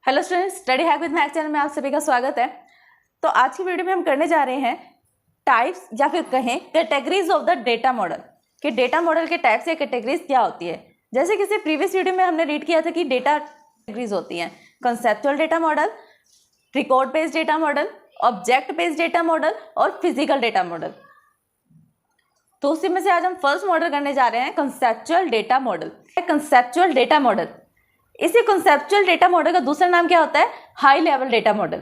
Hello students, study hack with math channel में आप सभी का स्वागत है। तो आज की वीडियो में हम करने जा रहे हैं टाइप्स या फिर कहें categories of the data model कि डेटा मॉडल के टाइप्स या कैटेगरीज क्या होती है। जैसे किसी प्रीवियस वीडियो में हमने रीड किया था कि डेटा कैटेगरीज होती हैं conceptual data model, record based data model, object based data model और फिजिकल डेटा मॉडल। तो उसी में से आज हम फर्स्ट मॉडल करने जा रहे हैं conceptual data model. Conceptual data model, इसी कंसेप्चुअल डेटा मॉडल का दूसरा नाम क्या होता है? High level data model.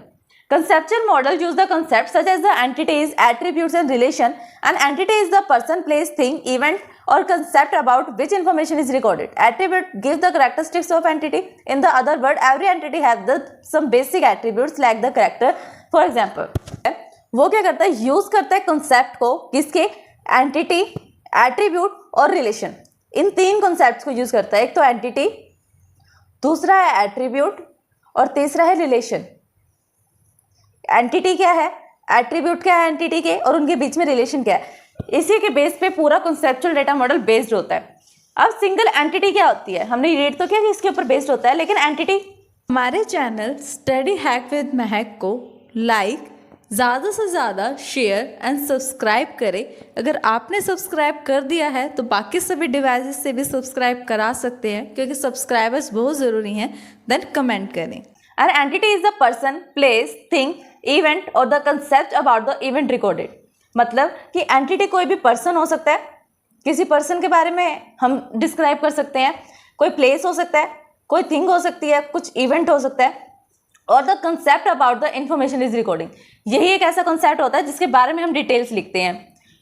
Conceptual model use the concepts such as the entities, attributes and relation. An entity is the person, place, thing, event or concept about which information is recorded. Attribute gives the characteristics of entity. In the other word, every entity has some basic attributes like the character. For example, वो क्या करता है? Use करता है concept को, किसके? Entity, attribute और relation. इन तीन कॉन्सेप्ट्स को यूज करता है। एक तो एंटिटी, दूसरा है एट्रीब्यूट और तीसरा है रिलेशन। एंटिटी क्या है, एट्रीब्यूट क्या है एंटिटी के, और उनके बीच में रिलेशन क्या है। इसी के बेस पे पूरा कंसेप्चुअल डेटा मॉडल बेस्ड होता है। अब सिंगल एंटिटी क्या होती है, हमने रीड तो किया कि इसके ऊपर बेस्ड होता है, लेकिन एंटिटी। हमारे चैनल स्टडी हैक विद महक को लाइक, ज़्यादा से ज़्यादा शेयर एंड सब्सक्राइब करें। अगर आपने सब्सक्राइब कर दिया है तो बाकी सभी डिवाइसेस से भी सब्सक्राइब करा सकते हैं, क्योंकि सब्सक्राइबर्स बहुत ज़रूरी हैं। देन कमेंट करें। An entity is the person, place, thing, event और the concept about the event recorded. मतलब कि एंटिटी कोई भी पर्सन हो सकता है, किसी पर्सन के बारे में हम डिस्क्राइब कर सकते हैं, कोई प्लेस हो सकता है, कोई थिंग हो सकती है, कुछ इवेंट हो सकता है, और the concept about the information is recording. यही एक ऐसा कंसेप्ट होता है जिसके बारे में हम डिटेल्स लिखते हैं।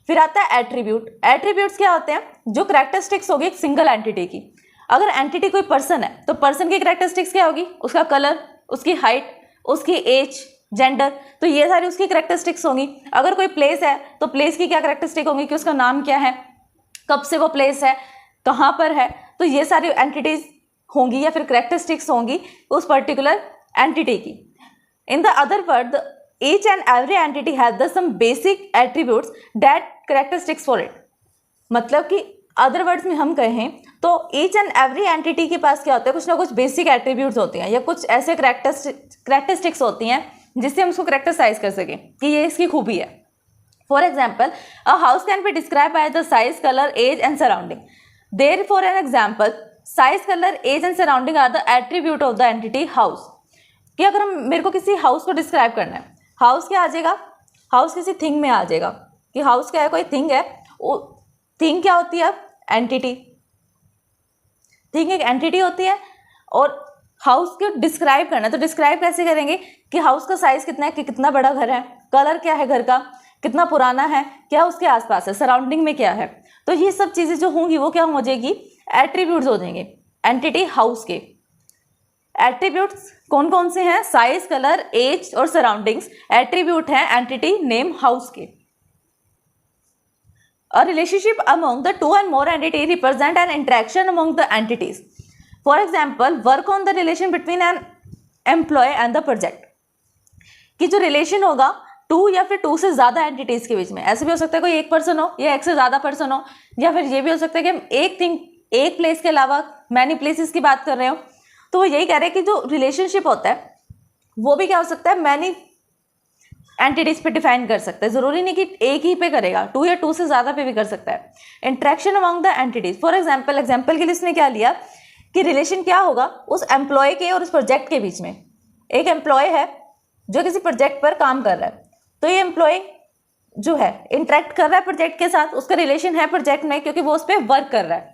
फिर आता है एट्रीब्यूट। एट्रीब्यूट्स क्या होते हैं? जो करैक्टरिस्टिक्स होगी एक सिंगल एंटिटी की। अगर एंटिटी कोई पर्सन है तो पर्सन की करैक्टरिस्टिक्स क्या होगी? उसका कलर, उसकी हाइट, उसकी एज, जेंडर, तो ये सारी उसकी करैक्टरिस्टिक्स होंगी। अगर कोई प्लेस है तो प्लेस की क्या करैक्टरिस्टिक होंगी कि उसका नाम क्या है, कब से वो प्लेस है, कहाँ पर है। तो ये सारी एंटिटीज होंगी या फिर करैक्टरिस्टिक्स होंगी उस पर्टिकुलर एंटिटी की। In the other word, each and every entity has the some basic attributes that characteristics for it. मतलब कि अदर वर्ड्स में हम कहें तो ईच एंड एवरी एंटिटी के पास क्या होता है? कुछ ना कुछ बेसिक एट्रीब्यूट्स होती हैं या कुछ ऐसे करैक्टरिस्टिक्स होती हैं जिससे हम उसको करैक्टराइज कर सकें कि ये इसकी खूबी है। For example, a house can be describe by the size, colour, age and surrounding. Therefore an example, size, colour, age and surrounding are the attribute of the entity house. कि अगर मेरे को किसी हाउस को describe करना है, house क्या आ जाएगा? हाउस किसी थिंग में आ जाएगा कि हाउस क्या है, कोई थिंग है। थिंग क्या होती है? अब एंटिटी। थिंग एक एंटिटी होती है और हाउस को डिस्क्राइब करना है तो डिस्क्राइब कैसे करेंगे कि हाउस का साइज कितना है, कि कितना बड़ा घर है, कलर क्या है घर का, कितना पुराना है, क्या उसके आसपास है, सराउंडिंग में क्या है। तो ये सब चीज़ें जो होंगी वो क्या हो जाएगी? एट्रीब्यूट्स हो जाएंगे एंटिटी हाउस के। एट्रीब्यूट्स कौन कौन से हैं? साइज, कलर, एज और सराउंडिंग्स एट्रीब्यूट हैं एंटिटी नेम हाउस के। A relationship among the two and more entity represent an interaction among the entities. For example, work on the relation between an employee and the project. कि जो relation होगा to या फिर to से ज्यादा entities के बीच में, ऐसे भी हो सकता है कोई एक पर्सन हो या एक से ज्यादा पर्सन हो, या फिर ये भी हो सकता है कि हम एक थिंग, एक प्लेस के अलावा मैनी प्लेसेस की बात कर रहे हो। तो वो यही कह रहे हैं कि जो रिलेशनशिप होता है वो भी क्या हो सकता है? मैनी एंटिटीज पे डिफाइन कर सकता है। जरूरी नहीं कि एक ही पे करेगा, टू या टू से ज्यादा पे भी कर सकता है। Interaction among the entities. For example, example के लिए इसने क्या लिया कि रिलेशन क्या होगा उस एम्प्लॉय के और उस प्रोजेक्ट के बीच में। एक एम्प्लॉय है जो किसी प्रोजेक्ट पर काम कर रहा है, तो ये एम्प्लॉय जो है इंटरेक्ट कर रहा है प्रोजेक्ट के साथ, उसका रिलेशन है प्रोजेक्ट में क्योंकि वो उस पर वर्क कर रहा है।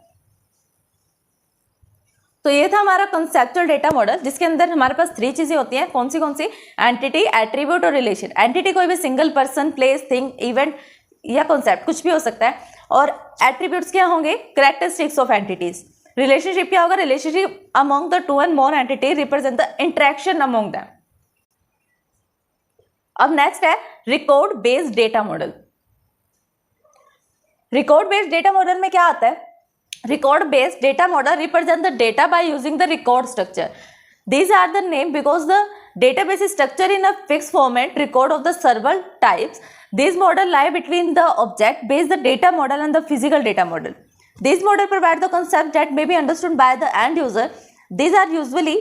तो ये था हमारा कंसेप्चुअल डेटा मॉडल, जिसके अंदर हमारे पास थ्री चीजें होती हैं। कौन सी? एंटिटी, एट्रीब्यूट और रिलेशन। एंटिटी कोई भी single person, place, thing, event या कॉन्सेप्ट कुछ भी हो सकता है। और एट्रीब्यूट्स क्या होंगे? Characteristics of entities. रिलेशनशिप क्या होगा? Relationship among the two and more entity represent the interaction among them. अब नेक्स्ट है record based data model. Record based data model में क्या आता है? Record based data model represent the data by using the record structure. These are the name because the database is structured in a fixed format record of the several types. These model lie between the object based the data model and the physical data model. These model provide the concept that may be understood by the end user. These are usually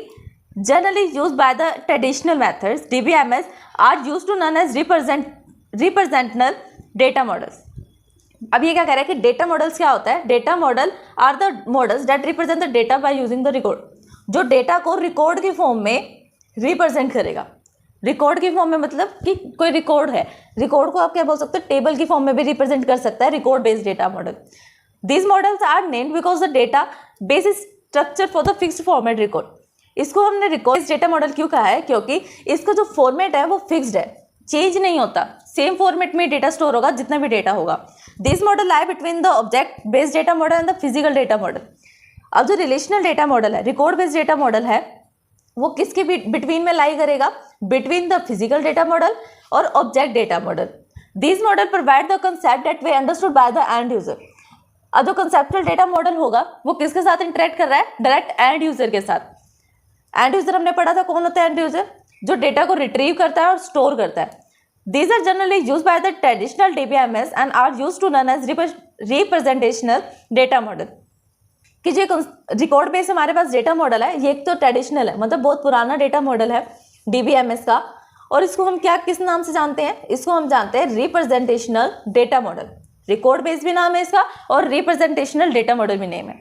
generally used by the traditional methods DBMS are used to known as representational data models. अब ये क्या कह रहा है कि data models क्या होता है? Data model are the models that represent the data by using the record, जो डेटा को रिकॉर्ड की फॉर्म में रिप्रेजेंट करेगा। रिकॉर्ड की फॉर्म में मतलब कि कोई रिकॉर्ड है, रिकॉर्ड को आप क्या बोल सकते हो, टेबल की फॉर्म में भी रिप्रेजेंट कर सकता है record based data model. These models are named because the data base is structure for the fixed format record. इसको हमने रिकॉर्ड डेटा मॉडल क्यों कहा है? क्योंकि इसका जो फॉर्मेट है वो फिक्स्ड है, चेंज नहीं होता, सेम फॉर्मेट में डेटा स्टोर होगा जितना भी डेटा होगा। This model lie between the object based data model and the physical data model. अब जो रिलेशनल डेटा मॉडल है, रिकॉर्ड बेस्ड डेटा मॉडल है, वो किसके बिटवीन में लाई करेगा? Between the physical data model और object data model. This model provide the concept that we understood by the end user. अब जो कंसेप्चुअल डेटा मॉडल होगा वो किसके साथ इंटरेक्ट कर रहा है? डायरेक्ट एंड यूजर के साथ। एंड यूजर हमने पढ़ा था, कौन होता है एंड यूजर? जो डेटा को रिट्रीव करता है और स्टोर करता है। These are generally used by the traditional DBMS and are used to known as representational data model। कि जो रिकॉर्ड बेस हमारे पास डेटा मॉडल है, ये एक तो ट्रेडिशनल है, मतलब बहुत पुराना डेटा मॉडल है DBMS का, और इसको हम क्या किस नाम से जानते हैं? इसको हम जानते हैं representational data model. Record base भी नाम है इसका और रिप्रेजेंटेशनल डेटा मॉडल भी नेम है।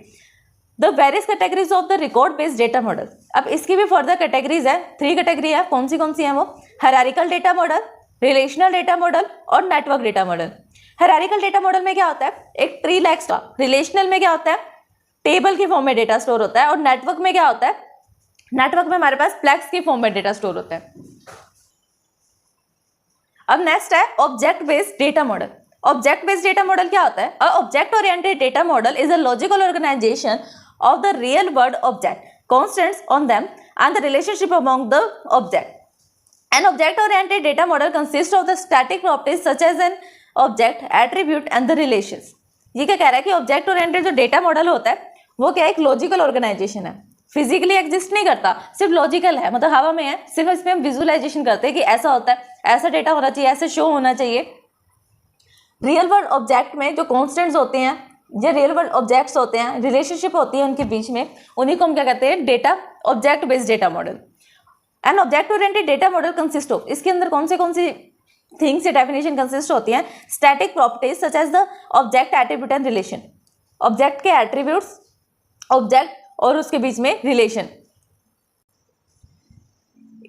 The various categories of the record based data model. अब इसकी भी फर्दर कैटेगरीज है, 3 कैटेगरी है। कौन सी है वो? Hierarchical data model, relational data model और network data model. Hierarchical data model में क्या होता है? एक ट्री लाइक स्ट्रक्चर। रिलेशनल में क्या होता है? टेबल की फॉर्म में डेटा स्टोर होता है। और नेटवर्क में क्या होता है? नेटवर्क में हमारे पास फ्लेक्स की फॉर्म में डेटा स्टोर होता है। अब नेक्स्ट है object based data model. Object based data model क्या होता है? Object oriented data model is a logical organization of the real world object, constants on them and the relationship among the object. An object oriented data model consists of the static properties such as an object, attribute and the relations. ये क्या कह रहा है कि object oriented जो data model होता है वो क्या एक लॉजिकल ऑर्गेनाइजेशन है, फिजिकली एग्जिस्ट नहीं करता, सिर्फ लॉजिकल है, मतलब हवा में है, सिर्फ इसमें हम विजुअलाइजेशन करते हैं कि ऐसा होता है, ऐसा डेटा होना चाहिए, ऐसे शो होना चाहिए। रियल वर्ल्ड ऑब्जेक्ट में जो कॉन्स्टेंट्स होते हैं या रियल वर्ल्ड ऑब्जेक्ट्स होते हैं, रिलेशनशिप होती है उनके बीच में, उन्हीं को हम क्या कहते हैं? Data object based data model. And object oriented data model consist of, इसके अंदर कौन सी थिंग्स या डेफिनेशन कंसिस्ट होती हैं? Static properties such as the object, attribute and relation. Object के एट्रीब्यूट्स, ऑब्जेक्ट और उसके बीच में relation.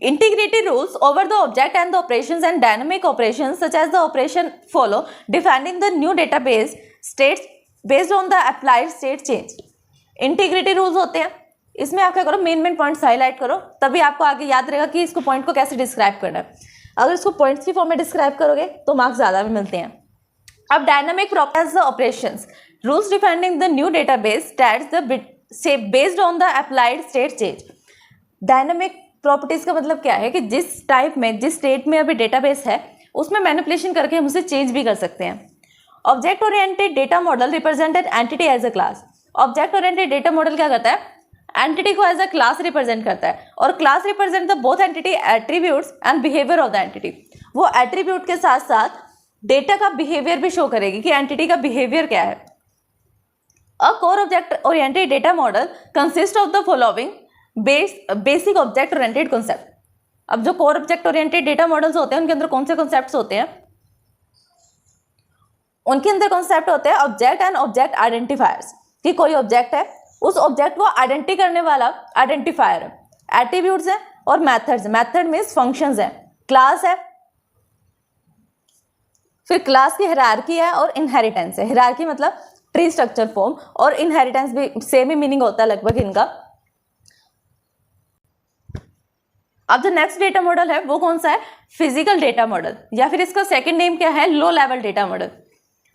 Integrity rules over the object and the operations and dynamic operations such as the operation follow defining the new database states based on the applied state change। Integrity rules होते हैं, इसमें आप क्या करो? मेन पॉइंट्स हाईलाइट करो, तभी आपको आगे याद रहेगा कि इसको पॉइंट को कैसे डिस्क्राइब करना है। अगर इसको पॉइंट्स की फॉर्म में डिस्क्राइब करोगे तो मार्क्स ज़्यादा भी मिलते हैं। अब dynamic properties the operations rules defining the new database stats the based on the applied state change. Dynamic properties का मतलब क्या है कि जिस टाइप में, जिस स्टेट में अभी डेटाबेस है उसमें मैनिपुलेशन करके हम उसे चेंज भी कर सकते हैं। Object oriented data model represented entity as a class. Object oriented data model क्या करता है? एंटिटी को एज अ क्लास रिप्रेजेंट करता है, और class represent the both entity attributes and behaviour of the entity. वो एट्रीब्यूट के साथ साथ डेटा का बिहेवियर भी शो करेगी कि एंटिटी का बिहेवियर क्या है। A core object oriented data model consist of the following basic object oriented concept. अब जो core object oriented data models होते हैं उनके अंदर कौन से कॉन्सेप्ट्स होते हैं? उनके अंदर कॉन्सेप्ट होते हैं ऑब्जेक्ट एंड ऑब्जेक्ट आइडेंटिफायर्स, कि कोई ऑब्जेक्ट है, उस ऑब्जेक्ट को आइडेंटिटी करने वाला आइडेंटिफायर है, एट्रीब्यूट्स है और मेथड्स। मेथड मींस फंक्शंस है, क्लास है, फिर क्लास की हायरार्की है और इनहेरिटेंस है। हायरार्की मतलब ट्री स्ट्रक्चर फॉर्म, और इनहेरिटेंस भी सेम ही मीनिंग होता है लगभग इनका। अब जो नेक्स्ट डेटा मॉडल है वो कौन सा है? फिजिकल डेटा मॉडल, या फिर इसका सेकंड नेम क्या है? Low level data model.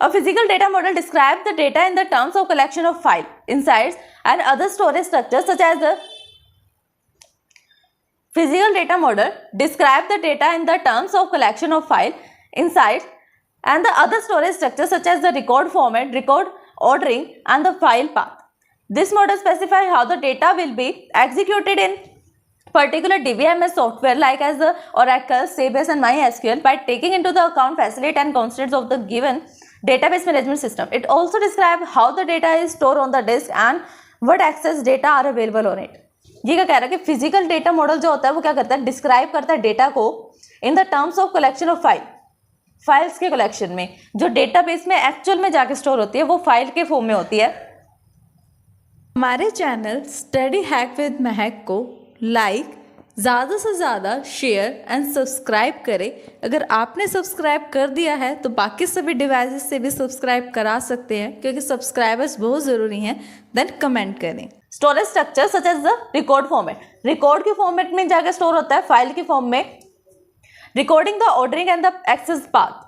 A physical data model describes the data in the terms of collection of file, insights and other storage structures such as the physical data model describes the data in the terms of collection of file, insights and the other storage structures such as the record format, record ordering and the file path. This model specifies how the data will be executed in particular DBMS software like as the Oracle, Sybase and MySQL by taking into the account facility and constraints of the given database management system. It also describes how the data is stored on the disk and what access data are available on it. ये क्या कह रहा है कि physical data model जो होता है वो क्या करता है, डिस्क्राइब करता है डेटा को in the terms of collection of files के कलेक्शन में। जो डेटाबेस में एक्चुअल में जाके स्टोर होती है वो फाइल के फॉर्म में होती है। हमारे चैनल स्टडी हैक विद महक को लाइक, ज़्यादा से ज़्यादा शेयर एंड सब्सक्राइब करें। अगर आपने सब्सक्राइब कर दिया है तो बाकी सभी डिवाइसेस से भी सब्सक्राइब करा सकते हैं, क्योंकि सब्सक्राइबर्स बहुत ज़रूरी हैं। देन कमेंट करें। Storage structure such as the record format, record के फॉर्मेट में जाकर स्टोर होता है फाइल के फॉर्म में। Recording the ordering and the access path,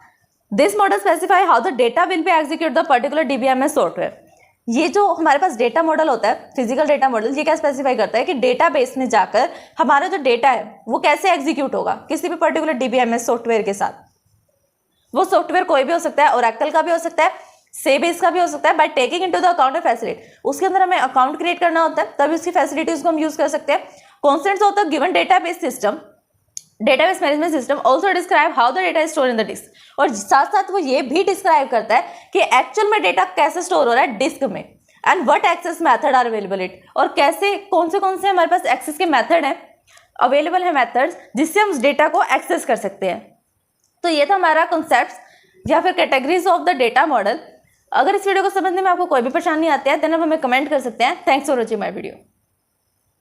this model specify how the data will be execute the particular DBMS software. ये जो हमारे पास डेटा मॉडल होता है, फिजिकल डेटा मॉडल, ये क्या स्पेसिफाई करता है कि डेटाबेस में जाकर हमारा जो डेटा है वो कैसे एग्जीक्यूट होगा किसी भी पर्टिकुलर डीबीएमएस सॉफ्टवेयर के साथ। वो सॉफ्टवेयर कोई भी हो सकता है, ओरेकल का भी हो सकता है, सेबेस का भी हो सकता है। By taking into the account facility, उसके अंदर हमें अकाउंट क्रिएट करना होता है, तभी उसकी फैसिलिटीज को हम यूज कर सकते हैं। कॉन्सेप्ट्स होता है given database system, database management system also describe how the data is store in the disk. और साथ साथ वो ये भी डिस्क्राइब करता है कि एक्चुअल में डेटा कैसे स्टोर हो रहा है डिस्क में, and what access method are available it, और कैसे कौन से हमारे पास एक्सेस के मेथड हैं, अवेलेबल है मेथड्स जिससे हम उस डेटा को एक्सेस कर सकते हैं। तो ये था हमारा कॉन्सेप्ट या फिर categories of the data model. अगर इस वीडियो को समझने में आपको कोई भी परेशानी आती है देन आप हमें कमेंट कर सकते हैं। Thanks for watching my video.